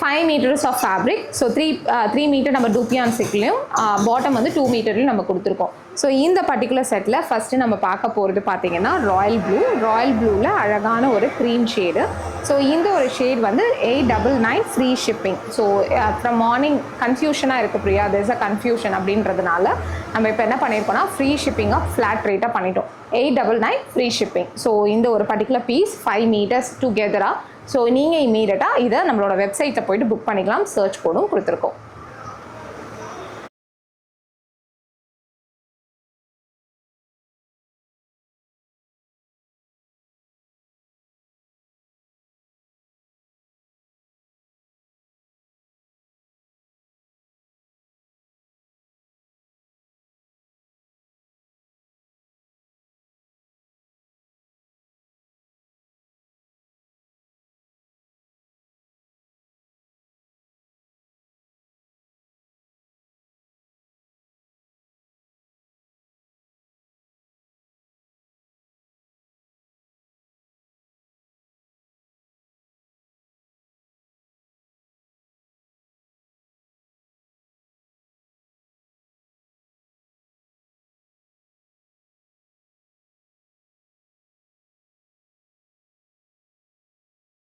5 meters of fabric. So 3 meter நம்ம டூப்பியான் சிக்லையும் bottom வந்து 2 மீட்டர்லையும் நம்ம கொடுத்துருக்கோம். ஸோ இந்த பர்டிகுலர் செட்டில் ஃபஸ்ட்டு நம்ம பார்க்க போகிறது பார்த்தீங்கன்னா ராயல் ப்ளூவில் அழகான ஒரு க்ரீம் ஷேடு. ஸோ இந்த ஒரு ஷேட் வந்து 899 free shipping. So from morning கன்ஃபியூஷனாக இருக்குது பிரியா, there's a கன்ஃபியூஷன் அப்படின்றதுனால நம்ம இப்போ என்ன பண்ணியிருக்கோம்னா ஃப்ரீ ஷிப்பிங்காக ஃப்ளாட் ரேட்டாக பண்ணிட்டோம். 899 ஃப்ரீ ஷிப்பிங். ஸோ இந்த ஒரு பர்டிகுலர் பீஸ் 5 meters டுகெதராக. ஸோ நீங்கள் இமீடியட்டாக இதை நம்மளோட வெப்சைட்டில் போய்ட்டு புக் பண்ணிக்கலாம். சர்ச் கோடும் கொடுத்துருக்கோம்.